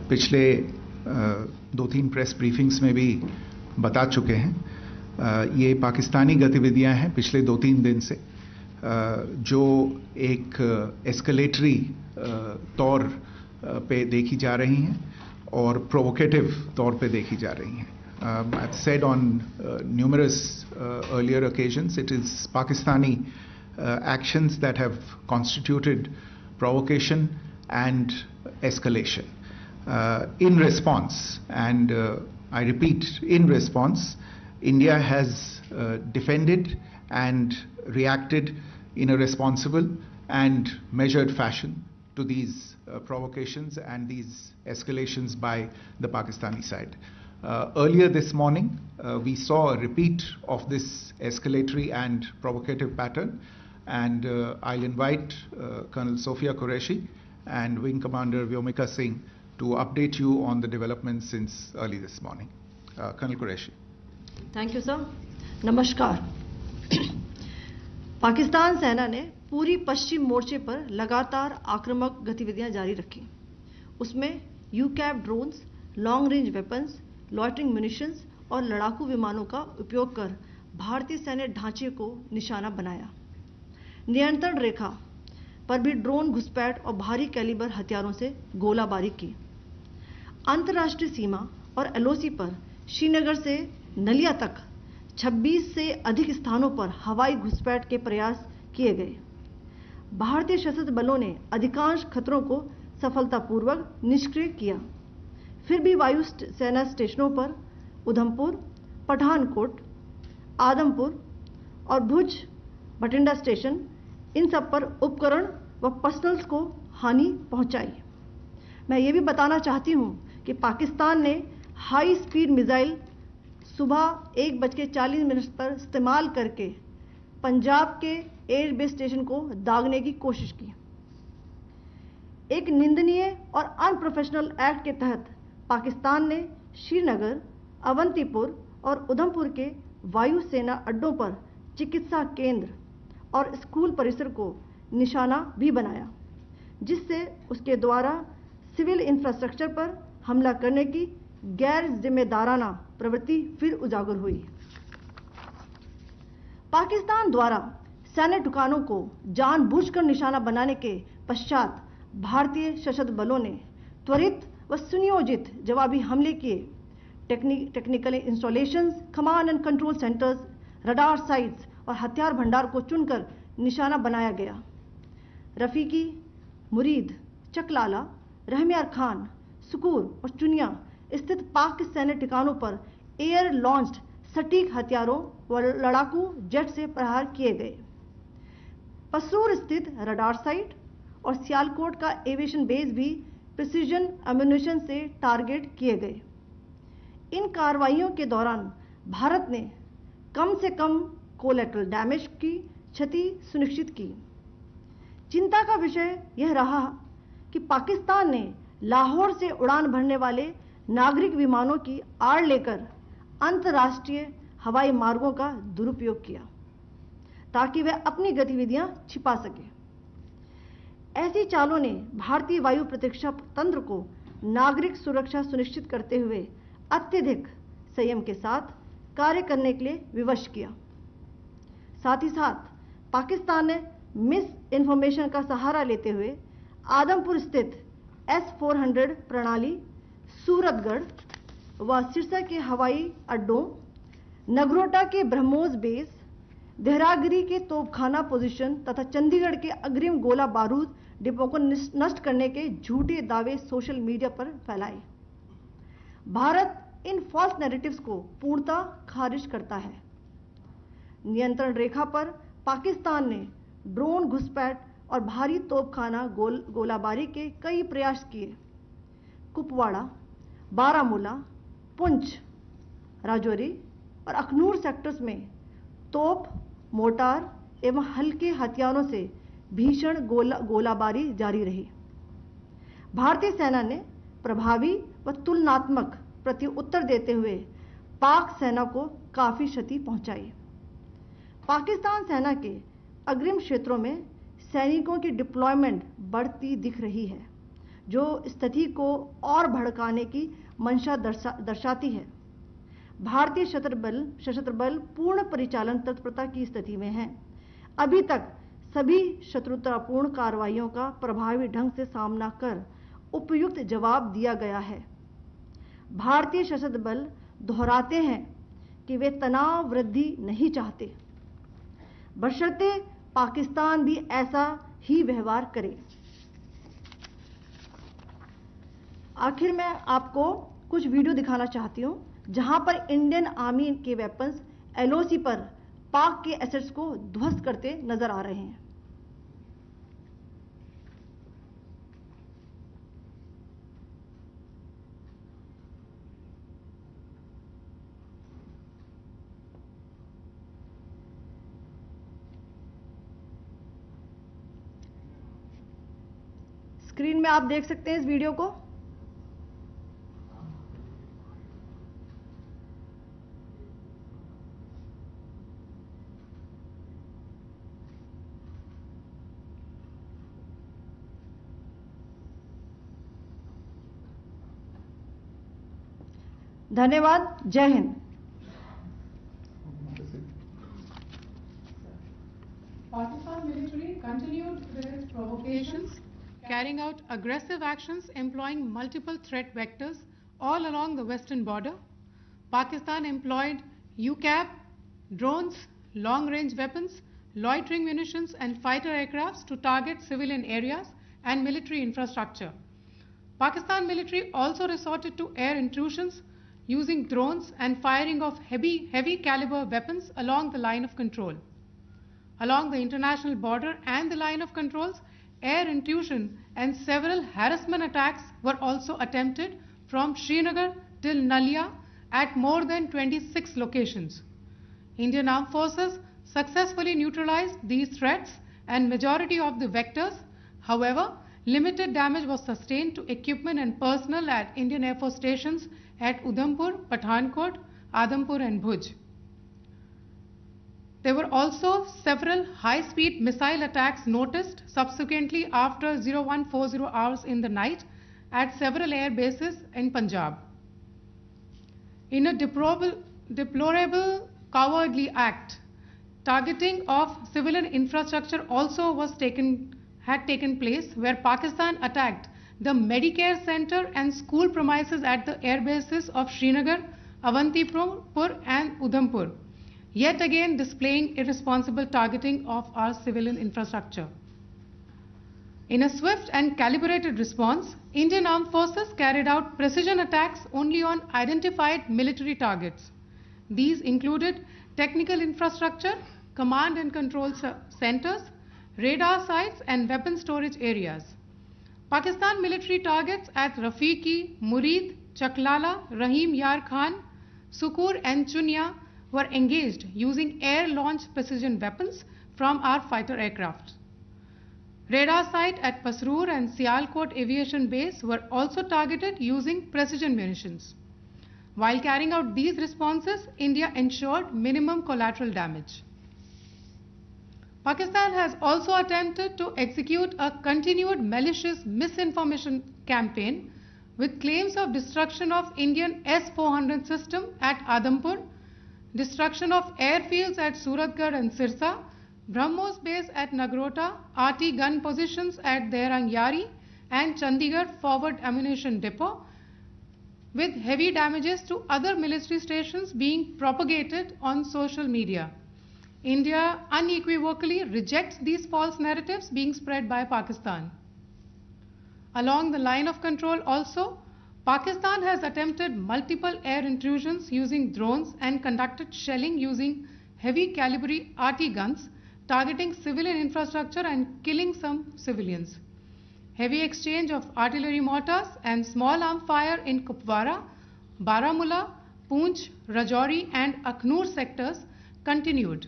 पिछले 2-3 press briefings में भी बता चुके हैं। ये पाकिस्तानी गतिविधियां हैं पिछले 2-3 दिन से, जो एक एस्केलेटरी तौर पे देखी जा रही हैं और प्रोवोकेटिव तौर पे देखी जा रही हैं। I've said on numerous earlier occasions, it is Pakistani actions that have constituted provocation and escalation. In response, and I repeat, in response, India has defended and reacted in a responsible and measured fashion to these provocations and these escalations by the Pakistani side. Earlier this morning, we saw a repeat of this escalatory and provocative pattern, and I'll invite Colonel Sophia Qureshi and Wing Commander Vyomika Singh to update you on the developments since early this morning. Colonel Qureshi. Thank you, sir. नमस्कार। पाकिस्तान सेना ने पूरी पश्चिम मोर्चे पर लगातार आक्रामक गतिविधियां जारी रखी। उसमें यूकैप drones, long range weapons, loitering munitions और लड़ाकू विमानों का उपयोग कर भारतीय सैन्य ढांचे को निशाना बनाया। नियंत्रण रेखा पर भी ड्रोन घुसपैठ और भारी कैलिबर हथियारों से गोलाबारी की। अंतर्राष्ट्रीय सीमा और एलओसी पर श्रीनगर से नलिया तक 26 से अधिक स्थानों पर हवाई घुसपैठ के प्रयास किए गए। भारतीय सशस्त्र बलों ने अधिकांश खतरों को सफलतापूर्वक निष्क्रिय किया। फिर भी वायु सेना स्टेशनों पर उधमपुर, पठानकोट, आदमपुर और भुज बठिंडा स्टेशन, इन सब पर उपकरण व पर्सनल्स को हानि पहुंचाई। मैं ये भी बताना चाहती हूं कि पाकिस्तान ने हाई स्पीड मिसाइल सुबह 1:40 पर इस्तेमाल करके पंजाब के एयरबेस स्टेशन को दागने की कोशिश की। एक निंदनीय और अनप्रोफेशनल एक्ट के तहत पाकिस्तान ने श्रीनगर, अवंतीपुर और उधमपुर के वायु सेना अड्डों पर चिकित्सा केंद्र और स्कूल परिसर को निशाना भी बनाया, जिससे उसके द्वारा सिविल इंफ्रास्ट्रक्चर पर हमला करने की गैर जिम्मेदाराना प्रवृत्ति फिर उजागर हुई। पाकिस्तान द्वारा सैन्य ठिकानों को जानबूझकर निशाना बनाने के पश्चात भारतीय सशस्त्र बलों ने त्वरित व सुनियोजित जवाबी हमले किए। Technical installations, command and control centres, radar sites और हथियार भंडार को चुनकर निशाना बनाया गया। रफीकी, मुरीद, चकलाला, रहमियार खान, सुकूर और चुनिया स्थित पाक सैन्य ठिकानों पर एयर लॉन्च्ड सटीक हथियारों व लड़ाकू जेट से प्रहार किए गए। पसूर स्थित रडार साइट और सियालकोट का एविएशन बेस भी प्रिसीजन एम्यूनिशन से टारगेट किए गए। इन कार्रवाइयों के दौरान भारत ने कम से कम कोलैटरल डैमेज की क्षति सुनिश्चित की। चिंता का विषय यह रहा कि पाकिस्तान ने लाहौर से उड़ान भरने वाले नागरिक विमानों की आड़ लेकर अंतर्राष्ट्रीय हवाई मार्गों का दुरुपयोग किया, ताकि वह अपनी गतिविधियां छिपा सके। ऐसी चालों ने भारतीय वायु प्रतिरक्षा तंत्र को नागरिक सुरक्षा सुनिश्चित करते हुए अत्यधिक संयम के साथ कार्य करने के लिए विवश किया। साथ ही साथ पाकिस्तान ने मिस इन्फॉर्मेशन का सहारा लेते हुए आदमपुर स्थित S-400 प्रणाली, सूरतगढ़ व सिरसा के हवाई अड्डों, नगरोटा के ब्रह्मोस बेस, देहरागिरी के तोपखाना पोजीशन तथा चंडीगढ़ के अग्रिम गोला बारूद डिपो को नष्ट करने के झूठे दावे सोशल मीडिया पर फैलाए। भारत इन फॉल्स नैरेटिव्स को पूर्णतः खारिज करता है। नियंत्रण रेखा पर पाकिस्तान ने ड्रोन घुसपैठ और भारी तोपखाना गोलाबारी के कई प्रयास किए। कुपवाड़ा, बारामूला, पुंछ, राजौरी और अखनूर सेक्टर्स में तोप, मोर्टार एवं हल्के हथियारों से भीषण गोलाबारी जारी रही। भारतीय सेना ने प्रभावी व तुलनात्मक प्रत्युत्तर देते हुए पाक सेना को काफी क्षति पहुंचाई। पाकिस्तान सेना के अग्रिम क्षेत्रों में सैनिकों की डिप्लॉयमेंट बढ़ती दिख रही है, जो स्थिति को और भड़काने की मंशा दर्शाती है। भारतीय सशस्त्र बल पूर्ण परिचालन तत्परता की स्थिति में हैं। अभी तक सभी शत्रुतापूर्ण कार्रवाइयों का प्रभावी ढंग से सामना कर उपयुक्त जवाब दिया गया है। भारतीय सशस्त्र बल दोहराते हैं कि वे तनाव वृद्धि नहीं चाहते, बशर्ते पाकिस्तान भी ऐसा ही व्यवहार करे। आखिर में आपको कुछ वीडियो दिखाना चाहती हूं जहां पर इंडियन आर्मी के वेपन्स एलओसी पर पाक के एसेट्स को ध्वस्त करते नजर आ रहे हैं। स्क्रीन में आप देख सकते हैं इस वीडियो को। धन्यवाद। जय Hind. Pakistan military continued with its provocations, carrying out aggressive actions employing multiple threat vectors all along the western border. Pakistan employed UCAV, drones, long-range weapons, loitering munitions and fighter aircrafts to target civilian areas and military infrastructure. Pakistan military also resorted to air intrusions using drones and firing of heavy caliber weapons along the line of control. Along the international border and the line of controls, air intrusion and several harassment attacks were also attempted from Srinagar till Nalia at more than 26 locations. Indian Armed Forces successfully neutralized these threats and majority of the vectors. However, limited damage was sustained to equipment and personnel at Indian Air Force stations at Udhampur, Pathankot, Adampur and Bhuj. There were also several high-speed missile attacks noticed subsequently after 0140 hours in the night at several air bases in Punjab. In a deplorable cowardly act, targeting of civilian infrastructure also had taken place, where Pakistan attacked the Medicare Center and school premises at the air bases of Srinagar, Avantipur and Udhampur, yet again displaying irresponsible targeting of our civilian infrastructure. In a swift and calibrated response, Indian Armed Forces carried out precision attacks only on identified military targets. These included technical infrastructure, command and control centers, radar sites and weapon storage areas. Pakistan military targets at Rafiqi, Murid, Chaklala, Rahim Yar Khan, Sukur and Chunya were engaged using air-launched precision weapons from our fighter aircraft. Radar site at Pasroor and Sialkot Aviation Base were also targeted using precision munitions. While carrying out these responses, India ensured minimum collateral damage. Pakistan has also attempted to execute a continued malicious misinformation campaign with claims of destruction of Indian S-400 system at Adampur, destruction of airfields at Suratgarh and Sirsa, BrahMos base at Nagrota, RT gun positions at Derang Yari and Chandigarh forward ammunition depot, with heavy damages to other military stations being propagated on social media. India unequivocally rejects these false narratives being spread by Pakistan. Along the line of control also, Pakistan has attempted multiple air intrusions using drones and conducted shelling using heavy caliber RT guns, targeting civilian infrastructure and killing some civilians. Heavy exchange of artillery mortars and small arm fire in Kupwara, Baramulla, Poonch, Rajouri and Akhnur sectors continued.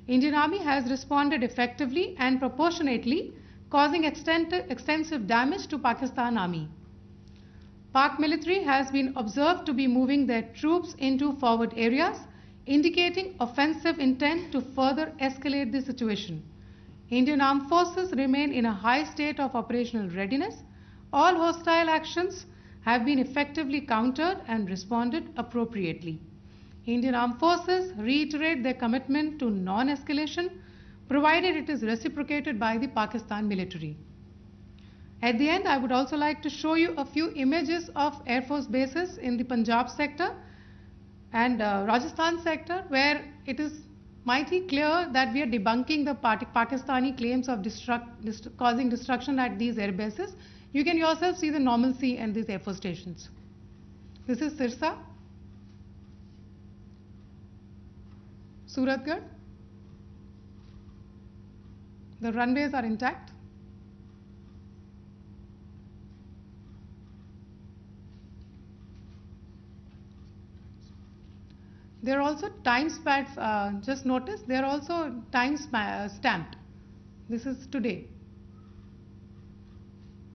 Indian Army has responded effectively and proportionately, causing extensive damage to Pakistan Army. Pak military has been observed to be moving their troops into forward areas, indicating offensive intent to further escalate the situation. Indian Armed Forces remain in a high state of operational readiness. All hostile actions have been effectively countered and responded appropriately. Indian Armed Forces reiterate their commitment to non-escalation, provided it is reciprocated by the Pakistan military. At the end, I would also like to show you a few images of Air Force bases in the Punjab sector and Rajasthan sector, where it is mighty clear that we are debunking the Pakistani claims of causing destruction at these air bases. You can yourself see the normalcy in these Air Force stations. This is Sirsa, Suratgarh. The runways are intact. There are also time pads, just notice, they are also time stamped. This is today.